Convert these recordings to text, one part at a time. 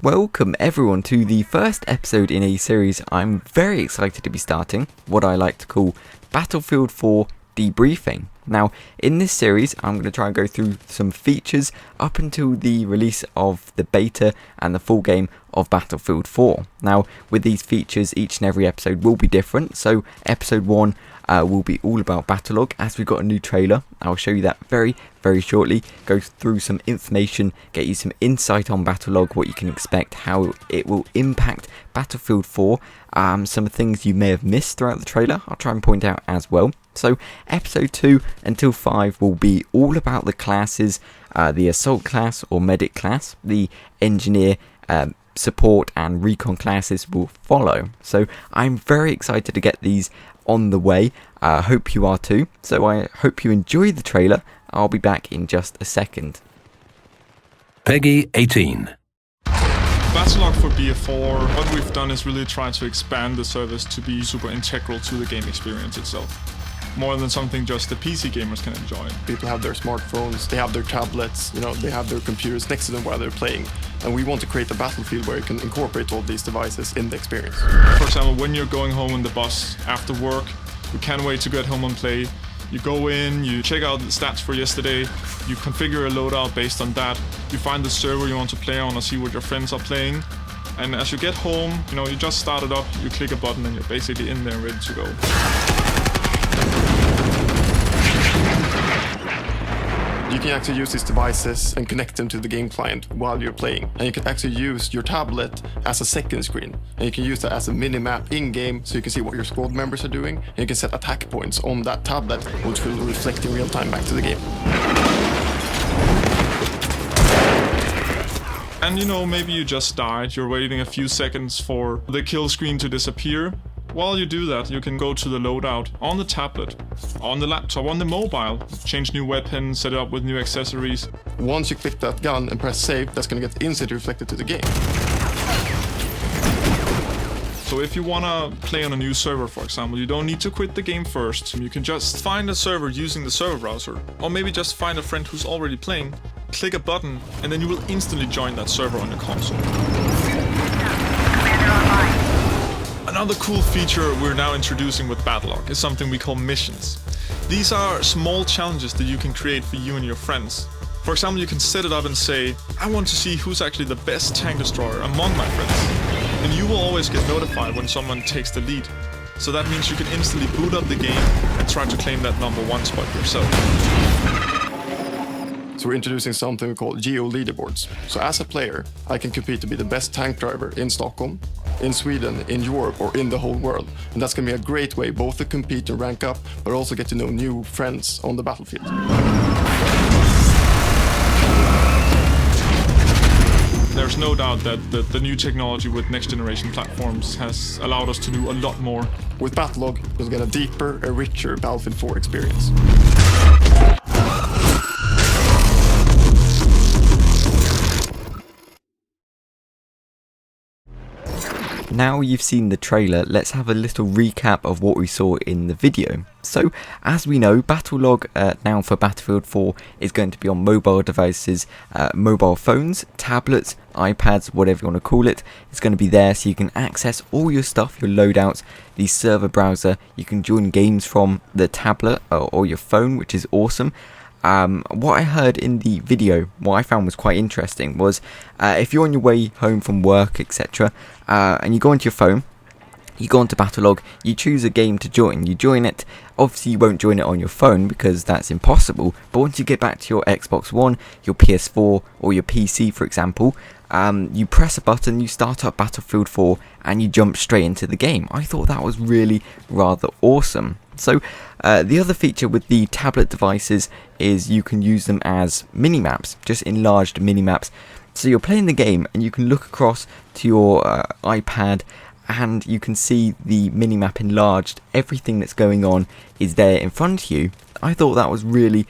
Welcome everyone to the first episode in a series I'm very excited to be starting, what I like to call Battlefield 4 Debriefing. Now, in this series, I'm going to try and go through some features up until the release of the beta and the full game of Battlefield 4. Now, with these features, each and every episode will be different. So, episode 1 will be all about Battlelog, as we've got a new trailer. I'll show you that very shortly. Go through some information, get you some insight on Battlelog, what you can expect, how it will impact Battlefield 4, some things you may have missed throughout the trailer, I'll try and point out as well. So episode 2 until 5 will be all about the classes, the assault class or medic class, the engineer, support and recon classes will follow. So I'm very excited to get these on the way. Hope you are too. So I hope you enjoy the trailer. I'll be back in just a second. Peggy 18. Battlelog for BF4, what we've done is really try to expand the service to be super integral to the game experience itself. More than something just the PC gamers can enjoy. People have their smartphones, they have their tablets, they have their computers next to them while they're playing. And we want to create a battlefield where you can incorporate all these devices in the experience. For example, when you're going home on the bus after work, you can't wait to get home and play. You go in, you check out the stats for yesterday, you configure a loadout based on that, you find the server you want to play on or see what your friends are playing. And as you get home, you just start it up, you click a button and you're basically in there and ready to go. You can actually use these devices and connect them to the game client while you're playing. And you can actually use your tablet as a second screen. And you can use that as a mini-map in-game so you can see what your squad members are doing. And you can set attack points on that tablet, which will reflect in real time back to the game. And maybe you just died, you're waiting a few seconds for the kill screen to disappear. While you do that, you can go to the loadout on the tablet, on the laptop, on the mobile, change new weapons, set it up with new accessories. Once you click that gun and press save, that's going to get instantly reflected to the game. So if you want to play on a new server, for example, you don't need to quit the game first. You can just find a server using the server browser, or maybe just find a friend who's already playing, click a button, and then you will instantly join that server on your console. Another cool feature we're now introducing with Battlelog is something we call missions. These are small challenges that you can create for you and your friends. For example, you can set it up and say, I want to see who's actually the best tank destroyer among my friends. And you will always get notified when someone takes the lead. So that means you can instantly boot up the game and try to claim that #1 spot yourself. So we're introducing something we call Geo Leaderboards. So as a player, I can compete to be the best tank driver in Stockholm, in Sweden, in Europe, or in the whole world. And that's going to be a great way both to compete and rank up, but also get to know new friends on the battlefield. There's no doubt that the new technology with next generation platforms has allowed us to do a lot more. With Battlelog, you'll get a deeper, a richer Battlefield 4 experience. Now you've seen the trailer, let's have a little recap of what we saw in the video. So, as we know, Battlelog now for Battlefield 4 is going to be on mobile devices, mobile phones, tablets, iPads, whatever you want to call it. It's going to be there so you can access all your stuff, your loadouts, the server browser. You can join games from the tablet or your phone, which is awesome. What I heard in the video, what I found was quite interesting, was if you're on your way home from work, etc., and you go onto your phone, you go onto Battlelog, you choose a game to join, you join it. Obviously you won't join it on your phone because that's impossible, but once you get back to your Xbox One, your PS4 or your PC for example, you press a button, you start up Battlefield 4 and you jump straight into the game. I thought that was really rather awesome. So the other feature with the tablet devices is you can use them as mini-maps, just enlarged mini-maps. So you're playing the game and you can look across to your iPad and you can see the mini-map enlarged. Everything that's going on is there in front of you. I thought that was really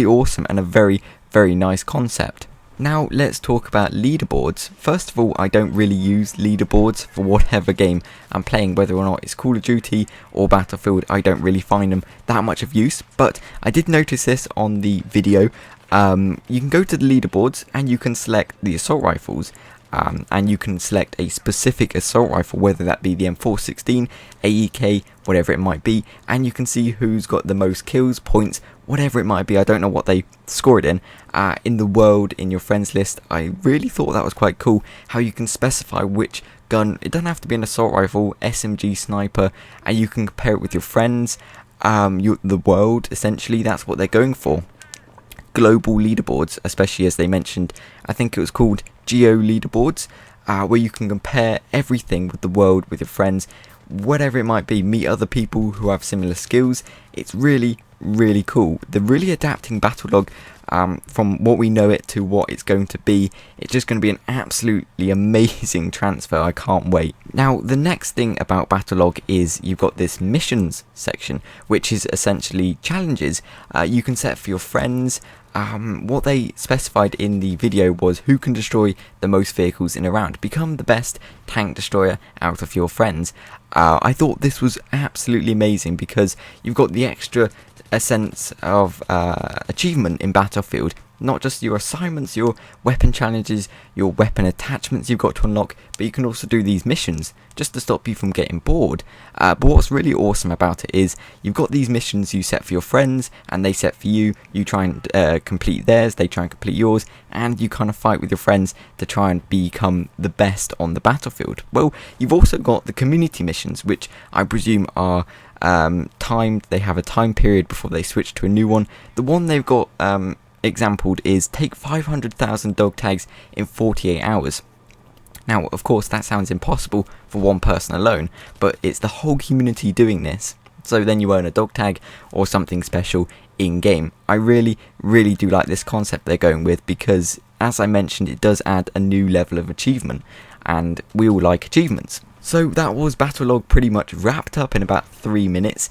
awesome and a very nice concept. Now let's talk about leaderboards. First of all, I don't really use leaderboards for whatever game I'm playing, whether or not it's Call of Duty or Battlefield. I don't really find them that much of use, but I did notice this on the video. You can go to the leaderboards and you can select the assault rifles, and you can select a specific assault rifle, whether that be the M416, AEK, whatever it might be, and you can see who's got the most kills, points, whatever it might be. I don't know what they scored in the world, in your friends list. I really thought that was quite cool, how you can specify which gun. It doesn't have to be an assault rifle, SMG, sniper, and you can compare it with your friends, the world, essentially. That's what they're going for. Global leaderboards, especially as they mentioned, I think it was called Geo Leaderboards, where you can compare everything with the world, with your friends, whatever it might be, meet other people who have similar skills. It's really, really cool. They're really adapting Battlelog from what we know it to what it's going to be. It's just going to be an absolutely amazing transfer. I can't wait. Now, the next thing about Battlelog is you've got this missions section, which is essentially challenges you can set for your friends. What they specified in the video was who can destroy the most vehicles in a round. Become the best tank destroyer out of your friends. I thought this was absolutely amazing because you've got the extra sense of achievement in Battlefield. Not just your assignments, your weapon challenges, your weapon attachments you've got to unlock, but you can also do these missions just to stop you from getting bored. But what's really awesome about it is you've got these missions you set for your friends and they set for you. You try and complete theirs, they try and complete yours, and you kind of fight with your friends to try and become the best on the battlefield. Well, you've also got the community missions, which I presume are timed. They have a time period before they switch to a new one. The one they've got exampled is take 500,000 dog tags in 48 hours. Now, of course, that sounds impossible for one person alone, but it's the whole community doing this. So then you earn a dog tag or something special in game. I really, really do like this concept they're going with because, as I mentioned, it does add a new level of achievement, and we all like achievements. So that was Battlelog pretty much wrapped up in about 3 minutes.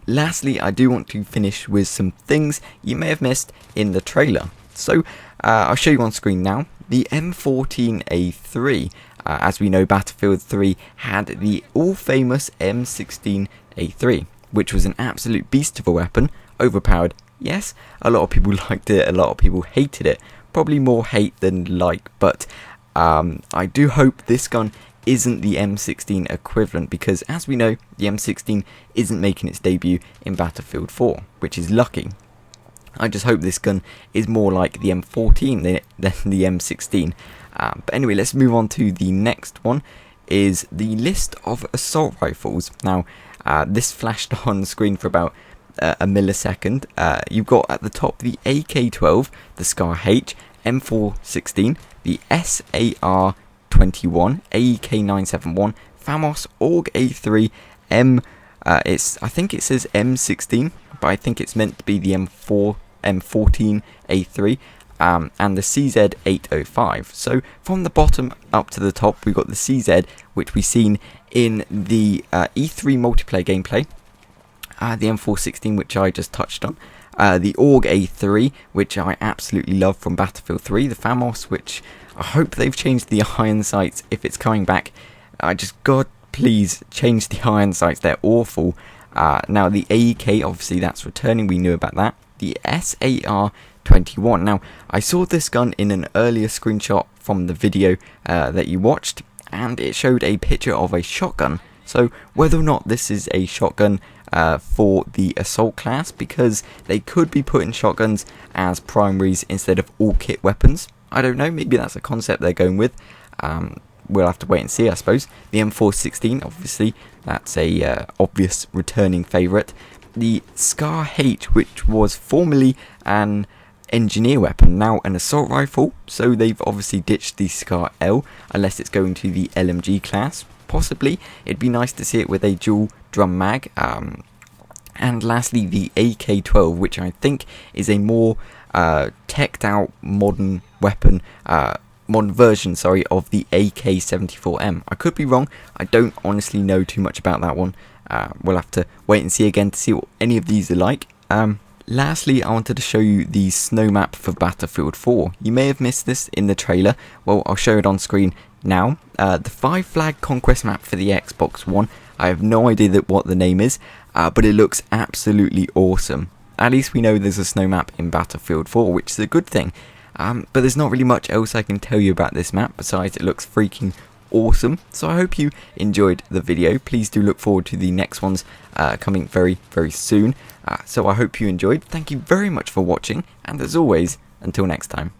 Lastly, I do want to finish with some things you may have missed in the trailer. So I'll show you on screen now. The M14A3, as we know, Battlefield 3 had the all-famous M16A3, which was an absolute beast of a weapon, overpowered. Yes, a lot of people liked it, a lot of people hated it, probably more hate than like, but I do hope this gun isn't the M16 equivalent, because as we know, the M16 isn't making its debut in Battlefield 4, which is lucky. I just hope this gun is more like the M14 than the M16. But anyway, let's move on to the next one, is the list of assault rifles. Now, this flashed on screen for about a millisecond. You've got at the top the AK-12, the Scar H, M416, the SAR 21, AEK971, FAMOS, AUG A3, I think it says M16, but I think it's meant to be the M14 A3, and the CZ805. So from the bottom up to the top, we've got the CZ, which we've seen in the E3 multiplayer gameplay, the M416, which I just touched on, the AUG A3, which I absolutely love from Battlefield 3, the FAMOS, which I hope they've changed the iron sights if it's coming back. God, please change the iron sights, they're awful. Now the AEK, obviously that's returning, we knew about that. The SAR 21. Now, I saw this gun in an earlier screenshot from the video that you watched, and it showed a picture of a shotgun. So whether or not this is a shotgun for the assault class, because they could be putting shotguns as primaries instead of all kit weapons. I don't know, maybe that's a concept they're going with. We'll have to wait and see, I suppose. The M416, obviously, that's a obvious returning favourite. The Scar H, which was formerly an engineer weapon, now an assault rifle. So they've obviously ditched the Scar L, unless it's going to the LMG class. Possibly, it'd be nice to see it with a dual drum mag. And lastly, the AK-12, which I think is a more teched out modern weapon, modern version, of the AK-74M. I could be wrong. I don't honestly know too much about that one. We'll have to wait and see again to see what any of these are like. Lastly, I wanted to show you the snow map for Battlefield 4. You may have missed this in the trailer. Well, I'll show it on screen now. The 5 flag conquest map for the Xbox One. I have no idea what the name is, but it looks absolutely awesome. At least we know there's a snow map in Battlefield 4, which is a good thing. but there's not really much else I can tell you about this map besides it looks freaking awesome. So I hope you enjoyed the video. Please do look forward to the next ones coming very, very soon. So I hope you enjoyed. Thank you very much for watching, and as always, until next time.